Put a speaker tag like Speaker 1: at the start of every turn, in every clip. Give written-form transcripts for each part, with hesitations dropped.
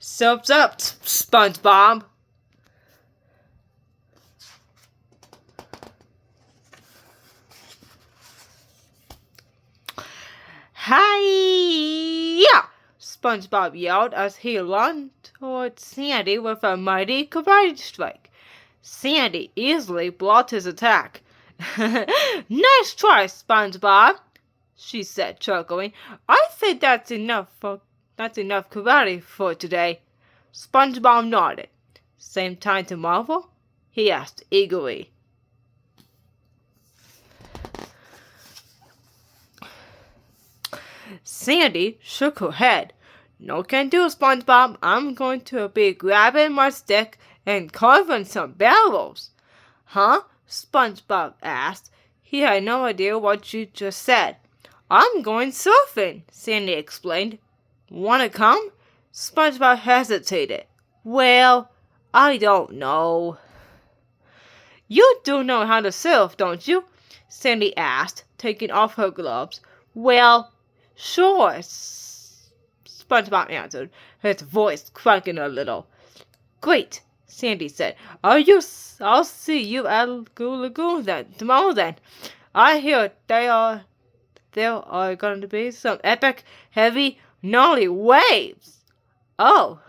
Speaker 1: Soap's up, SpongeBob. Hi-ya! SpongeBob yelled as he lunged towards Sandy with a mighty karate strike. Sandy easily blocked his attack. Nice try, SpongeBob, she said, chuckling. I think that's enough karate for today. SpongeBob nodded. Same time tomorrow? He asked eagerly. Sandy shook her head. No can do, SpongeBob. I'm going to be grabbing my stick and carving some barrels. Huh? SpongeBob asked. He had no idea what you just said. I'm going surfing, Sandy explained. Wanna come? SpongeBob hesitated. Well, I don't know. You do know how to surf, don't you? Sandy asked, taking off her gloves. Well, sure, SpongeBob answered, his voice cracking a little. Great, Sandy said. I'll see you at Goo Lagoon tomorrow then. I hear there are going to be some epic, heavy, gnarly waves. Oh,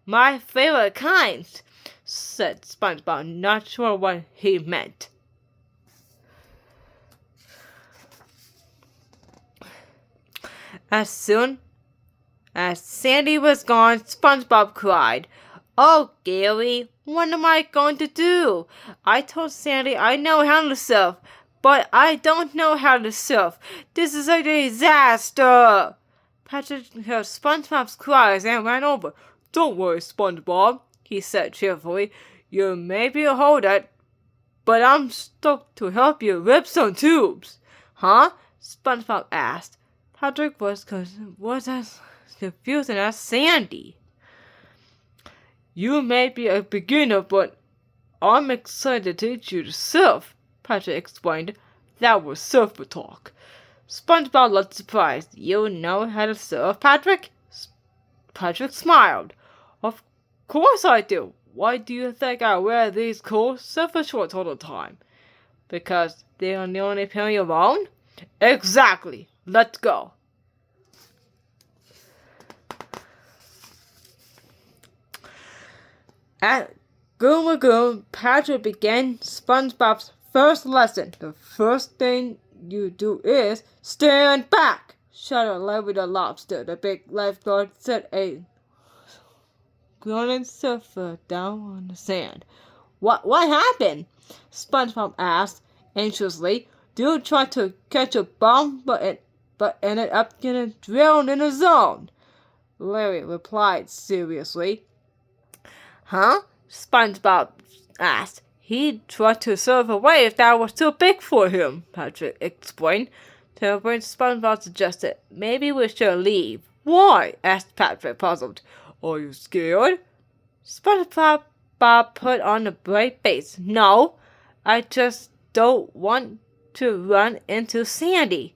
Speaker 1: my favorite kinds, said SpongeBob, not sure what he meant. As soon as Sandy was gone, SpongeBob cried, Oh, Gary, what am I going to do? I told Sandy I know how to surf, but I don't know how to surf. This is a disaster. Patrick heard SpongeBob's cries and ran over. Don't worry, SpongeBob, he said cheerfully. You may be a holder, but I'm stuck to help you rip some tubes. Huh? SpongeBob asked. Patrick was as confused as Sandy. You may be a beginner, but I'm excited to teach you to surf, Patrick explained. That was surfer talk. SpongeBob looked surprised. You know how to surf, Patrick? Patrick smiled. Of course I do. Why do you think I wear these cool surfer shorts all the time? Because they're the only pair you own? Exactly. Let's go. At Goo Lagoon, Patrick began SpongeBob's first lesson. The first thing you do is stand back, shouted Larry the Lobster. The big lifeguard set a groaning surfer down on the sand. What happened? SpongeBob asked anxiously. Dude tried to catch a bomb, but ended up getting drowned in a zone. Larry replied seriously. Huh? SpongeBob asked. He tried to surf a wave that was too big for him, Patrick explained. To which SpongeBob suggested, maybe we should leave. Why? Asked Patrick, puzzled. Are you scared? SpongeBob put on a bright face. No, I just don't want to run into Sandy.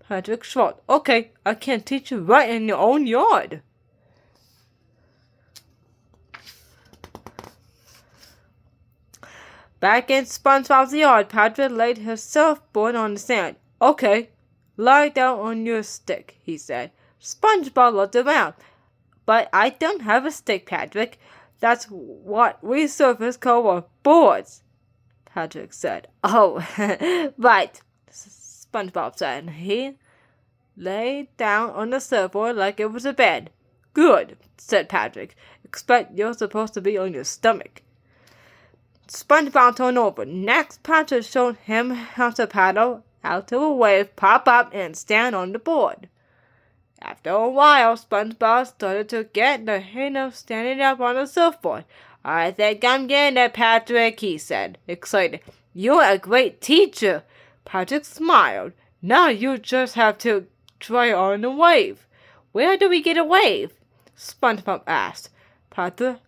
Speaker 1: Patrick shrugged. Okay, I can teach you right in your own yard. Back in SpongeBob's yard, Patrick laid his surfboard on the sand. Okay, lie down on your stick, he said. SpongeBob looked around. But I don't have a stick, Patrick. That's what we surfers call our boards, Patrick said. Oh, right, SpongeBob said. He lay down on the surfboard like it was a bed. Good, said Patrick. Except you're supposed to be on your stomach. SpongeBob turned over. Next, Patrick showed him how to paddle out to a wave, pop up, and stand on the board. After a while, SpongeBob started to get the hang of standing up on the surfboard. I think I'm getting it, Patrick, he said, excited. You're a great teacher. Patrick smiled. Now you just have to try on a wave. Where do we get a wave? SpongeBob asked. Patrick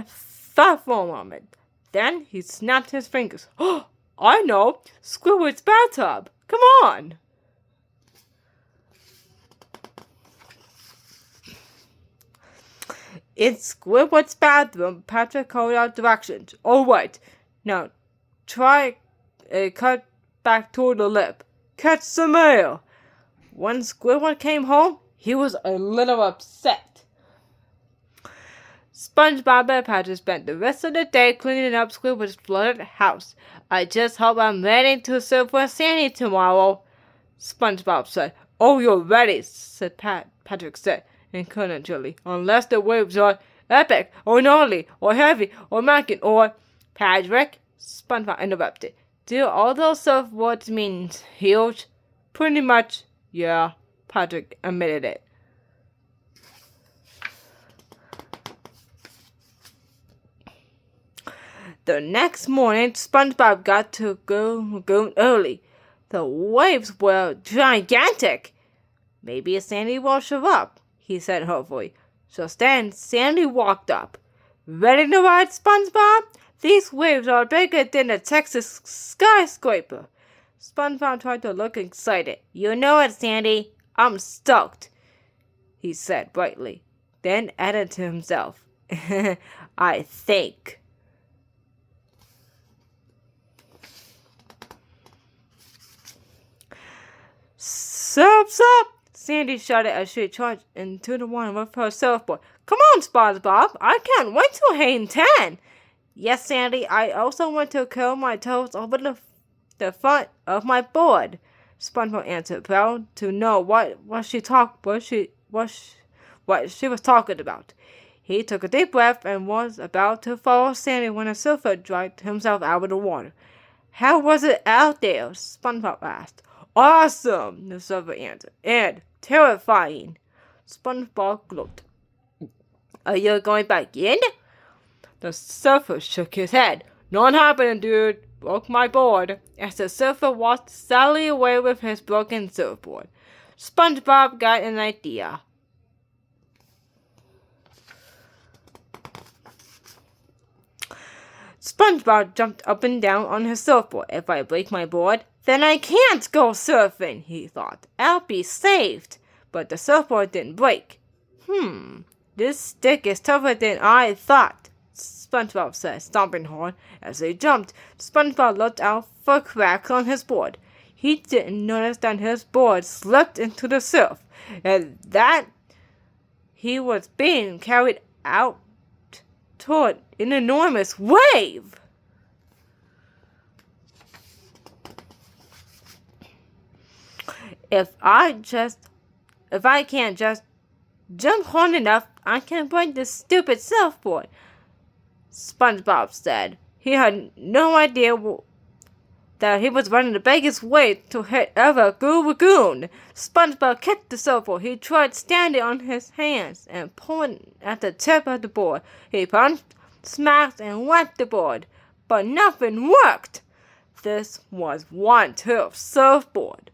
Speaker 1: thought for a moment. Then he snapped his fingers. Oh, I know! Squidward's bathtub! Come on! In Squidward's bathroom, Patrick called out directions. All right, now try a cut back toward the lip. Catch some air. When Squidward came home, he was a little upset. SpongeBob and Patrick spent the rest of the day cleaning up Squidward's flooded house. I just hope I'm ready to serve for Sandy tomorrow, SpongeBob said. Oh, you're ready, said Patrick said encouragingly. Unless the waves are epic, or gnarly, or heavy, or macking, or... Patrick, SpongeBob interrupted. Do all those surfwords mean huge? Pretty much, yeah, Patrick admitted it. The next morning, SpongeBob got to Goo Lagoon early. The waves were gigantic. Maybe Sandy will show up, he said hopefully. So then Sandy walked up. Ready to ride, SpongeBob? These waves are bigger than a Texas skyscraper. SpongeBob tried to look excited. You know it, Sandy. I'm stoked, he said brightly. Then added to himself. I think. Surf, Sandy shouted as she charged into the water with her surfboard. Come on, SpongeBob. I can't wait to hang 10. Yes, Sandy, I also want to curl my toes over the front of my board, SpongeBob answered, proud to know what she was talking about. He took a deep breath and was about to follow Sandy when a surfer dragged himself out of the water. How was it out there? SpongeBob asked. Awesome, the surfer answered, and terrifying. SpongeBob gloated. Are you going back in? The surfer shook his head. Not happening, dude. Broke my board. As the surfer walked sadly away with his broken surfboard, SpongeBob got an idea. SpongeBob jumped up and down on his surfboard. If I break my board, then I can't go surfing, he thought. I'll be saved. But the surfboard didn't break. This stick is tougher than I thought, SpongeBob said, stomping hard. As he jumped, SpongeBob looked out for cracks on his board. He didn't notice that his board slipped into the surf, and that he was being carried out toward an enormous wave. If I can't just jump hard enough, I can break this stupid surfboard, SpongeBob said. He had no idea that he was running the biggest wave to hit ever Goo Lagoon. SpongeBob kicked the surfboard. He tried standing on his hands and pulling at the tip of the board. He punched, smacked, and whacked the board, but nothing worked. This was one tough surfboard.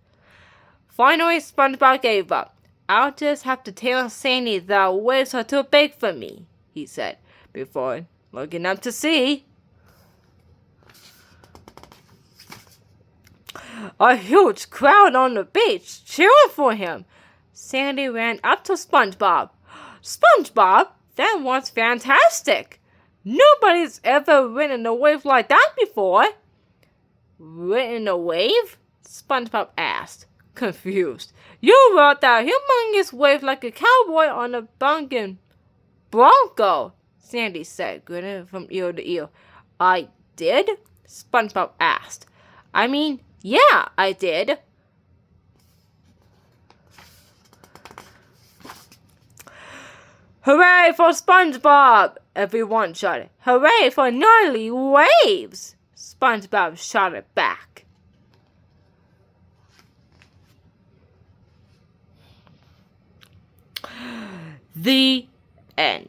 Speaker 1: Finally, SpongeBob gave up. I'll just have to tell Sandy the waves are too big for me, he said, before looking up to sea. A huge crowd on the beach cheering for him. Sandy ran up to SpongeBob. SpongeBob, that was fantastic. Nobody's ever ridden a wave like that before. Ridden a wave? SpongeBob asked, confused. You rode that humongous wave like a cowboy on a bunkin' bronco, Sandy said, grinning from ear to ear. I did? SpongeBob asked. I mean, yeah, I did. Hooray for SpongeBob! Everyone shouted. Hooray for gnarly waves! SpongeBob shouted back. The end.